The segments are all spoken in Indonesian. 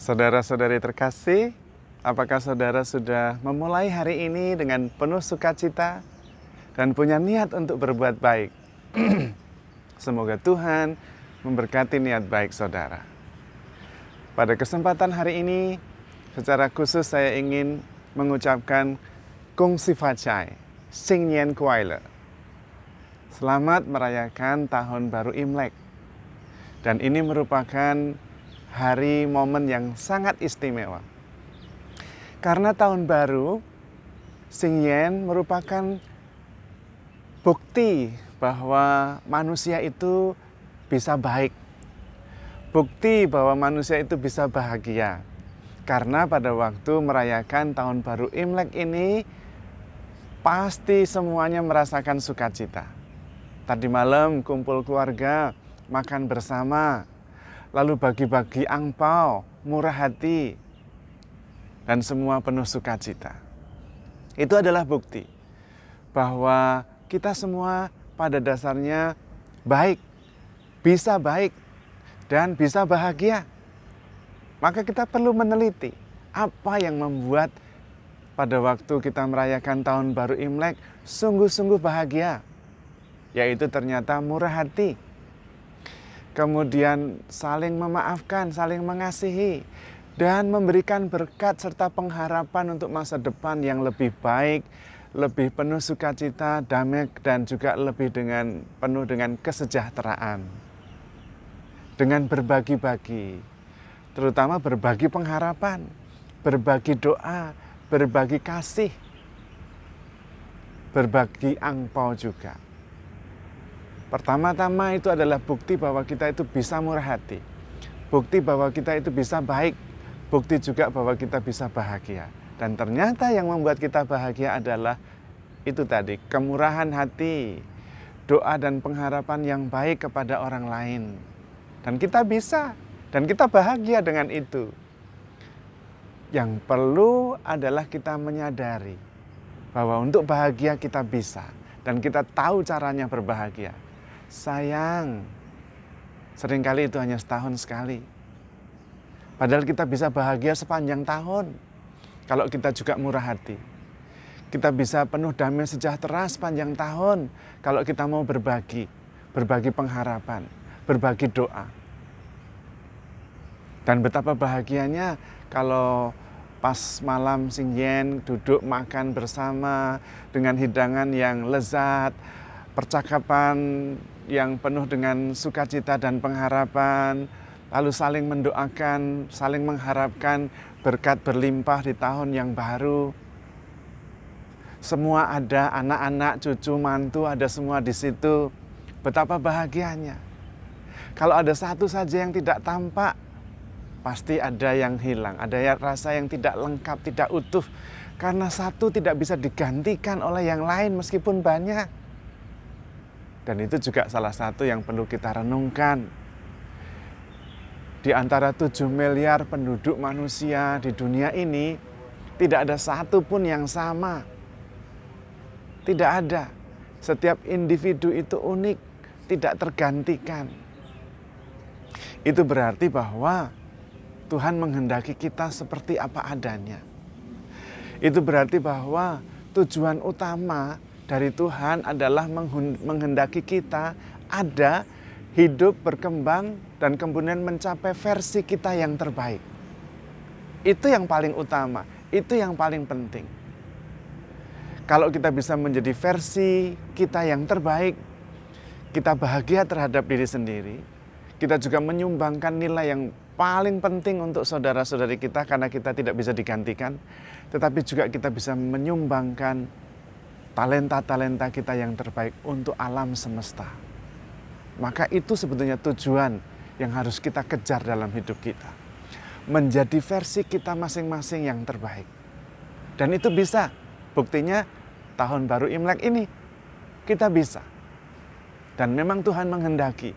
Saudara-saudari terkasih, apakah saudara sudah memulai hari ini dengan penuh sukacita dan punya niat untuk berbuat baik? Semoga Tuhan memberkati niat baik saudara. Pada kesempatan hari ini, secara khusus saya ingin mengucapkan Kung Si Fa Chai, Sing Nien Kuai Le. Selamat merayakan Tahun Baru Imlek. Dan ini merupakan hari momen yang sangat istimewa. Karena tahun baru, Sing Nien merupakan bukti bahwa manusia itu bisa baik. Bukti bahwa manusia itu bisa bahagia. Karena pada waktu merayakan tahun baru Imlek ini, pasti semuanya merasakan sukacita. Tadi malam kumpul keluarga, makan bersama, lalu bagi-bagi angpau, murah hati, dan semua penuh sukacita. Itu adalah bukti bahwa kita semua pada dasarnya baik, dan bisa bahagia. Maka kita perlu meneliti apa yang membuat pada waktu kita merayakan tahun baru Imlek sungguh-sungguh bahagia, yaitu ternyata murah hati. Kemudian saling memaafkan, saling mengasihi, dan memberikan berkat serta pengharapan untuk masa depan yang lebih baik, lebih penuh sukacita, damai, dan juga lebih penuh dengan kesejahteraan. Dengan berbagi-bagi, terutama berbagi pengharapan, berbagi doa, berbagi kasih, berbagi angpau juga. Pertama-tama itu adalah bukti bahwa kita itu bisa murah hati. Bukti bahwa kita itu bisa baik. Bukti juga bahwa kita bisa bahagia. Dan ternyata yang membuat kita bahagia adalah itu tadi, kemurahan hati, doa dan pengharapan yang baik kepada orang lain. Dan kita bisa, dan kita bahagia dengan itu. Yang perlu adalah kita menyadari bahwa untuk bahagia kita bisa. Dan kita tahu caranya berbahagia. Sayang, seringkali itu hanya setahun sekali. Padahal kita bisa bahagia sepanjang tahun kalau kita juga murah hati. Kita bisa penuh damai sejahtera sepanjang tahun kalau kita mau berbagi pengharapan, berbagi doa. Dan betapa bahagianya kalau pas malam Sing Nien duduk makan bersama dengan hidangan yang lezat, percakapan yang penuh dengan sukacita dan pengharapan, lalu saling mendoakan, saling mengharapkan berkat berlimpah di tahun yang baru. Semua ada, anak-anak, cucu, mantu, ada semua di situ. Betapa bahagianya. Kalau ada satu saja yang tidak tampak, pasti ada yang hilang, ada rasa yang tidak lengkap, tidak utuh. Karena satu tidak bisa digantikan oleh yang lain meskipun banyak. Dan itu juga salah satu yang perlu kita renungkan. Di antara 7 miliar penduduk manusia di dunia ini, tidak ada satu pun yang sama. Tidak ada. Setiap individu itu unik, tidak tergantikan. Itu berarti bahwa Tuhan menghendaki kita seperti apa adanya. Itu berarti bahwa tujuan utama dari Tuhan adalah menghendaki kita ada, hidup, berkembang, dan kemudian mencapai versi kita yang terbaik. Itu yang paling utama, itu yang paling penting. Kalau kita bisa menjadi versi kita yang terbaik, kita bahagia terhadap diri sendiri, kita juga menyumbangkan nilai yang paling penting untuk saudara-saudari kita karena kita tidak bisa digantikan, tetapi juga kita bisa menyumbangkan talenta-talenta kita yang terbaik untuk alam semesta. Maka itu sebetulnya tujuan yang harus kita kejar dalam hidup kita. Menjadi versi kita masing-masing yang terbaik. Dan itu bisa. Buktinya tahun baru Imlek ini kita bisa. Dan memang Tuhan menghendaki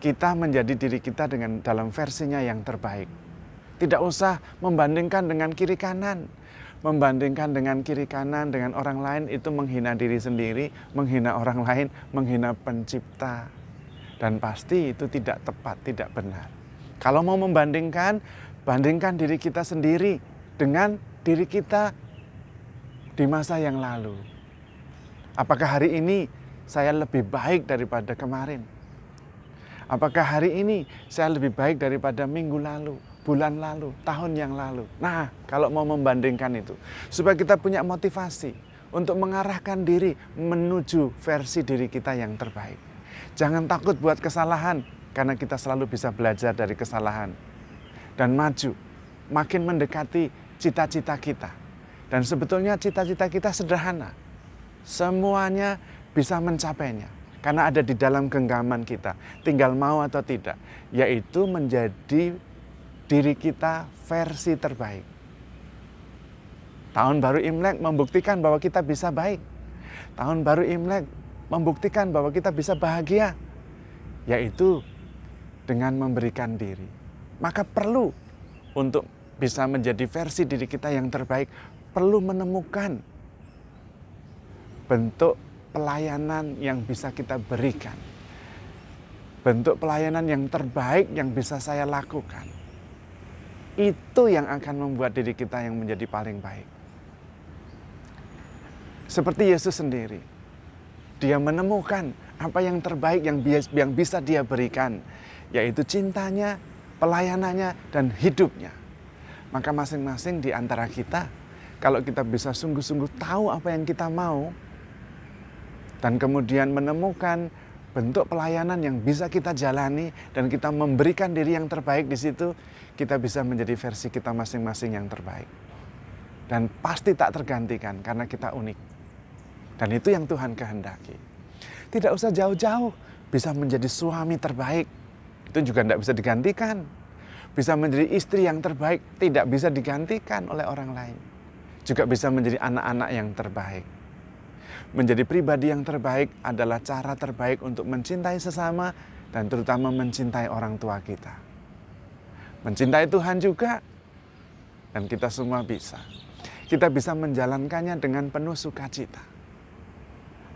kita menjadi diri kita dalam versinya yang terbaik. Tidak usah membandingkan dengan kiri kanan. Membandingkan dengan kiri kanan, dengan orang lain itu menghina diri sendiri, menghina orang lain, menghina pencipta. Dan pasti itu tidak tepat, tidak benar. Kalau mau membandingkan, Bandingkan diri kita sendiri dengan diri kita di masa yang lalu. Apakah hari ini saya lebih baik daripada kemarin? Apakah hari ini saya lebih baik daripada minggu lalu, bulan lalu, tahun yang lalu? Nah, kalau mau membandingkan itu, supaya kita punya motivasi untuk mengarahkan diri menuju versi diri kita yang terbaik. Jangan takut buat kesalahan, karena kita selalu bisa belajar dari kesalahan. Dan maju, makin mendekati cita-cita kita. Dan sebetulnya cita-cita kita sederhana. Semuanya bisa mencapainya. Karena ada di dalam genggaman kita. Tinggal mau atau tidak. Yaitu menjadi diri kita versi terbaik. Tahun baru Imlek membuktikan bahwa kita bisa baik. Tahun baru Imlek membuktikan bahwa kita bisa bahagia. Yaitu dengan memberikan diri. Maka perlu untuk bisa menjadi versi diri kita yang terbaik, perlu menemukan bentuk pelayanan yang bisa kita berikan. Bentuk pelayanan yang terbaik yang bisa saya lakukan. Itu yang akan membuat diri kita yang menjadi paling baik. Seperti Yesus sendiri. Dia menemukan apa yang terbaik yang bisa dia berikan. Yaitu cintanya, pelayanannya, dan hidupnya. Maka masing-masing di antara kita, kalau kita bisa sungguh-sungguh tahu apa yang kita mau, dan kemudian menemukan bentuk pelayanan yang bisa kita jalani, dan kita memberikan diri yang terbaik di situ, kita bisa menjadi versi kita masing-masing yang terbaik. Dan pasti tak tergantikan karena kita unik. Dan itu yang Tuhan kehendaki. Tidak usah jauh-jauh, bisa menjadi suami terbaik. Itu juga tidak bisa digantikan. Bisa menjadi istri yang terbaik, tidak bisa digantikan oleh orang lain. Juga bisa menjadi anak-anak yang terbaik. Menjadi pribadi yang terbaik adalah cara terbaik untuk mencintai sesama dan terutama mencintai orang tua kita. Mencintai Tuhan juga, dan kita semua bisa. Kita bisa menjalankannya dengan penuh sukacita.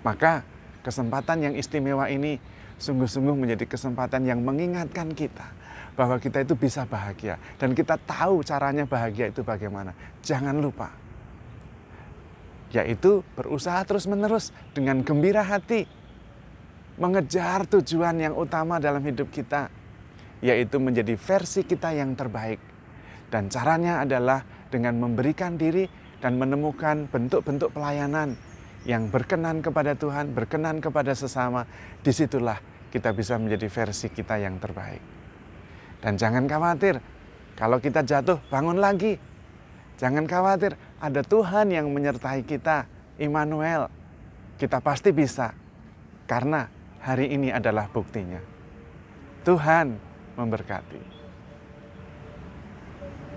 Maka kesempatan yang istimewa ini sungguh-sungguh menjadi kesempatan yang mengingatkan kita bahwa kita itu bisa bahagia. Dan kita tahu caranya bahagia itu bagaimana. Jangan lupa. Yaitu berusaha terus-menerus dengan gembira hati. Mengejar tujuan yang utama dalam hidup kita. Yaitu menjadi versi kita yang terbaik. Dan caranya adalah dengan memberikan diri dan menemukan bentuk-bentuk pelayanan yang berkenan kepada Tuhan, berkenan kepada sesama. Disitulah kita bisa menjadi versi kita yang terbaik. Dan jangan khawatir, kalau kita jatuh, bangun lagi. Jangan khawatir, ada Tuhan yang menyertai kita, Immanuel. Kita pasti bisa, karena hari ini adalah buktinya. Tuhan memberkati.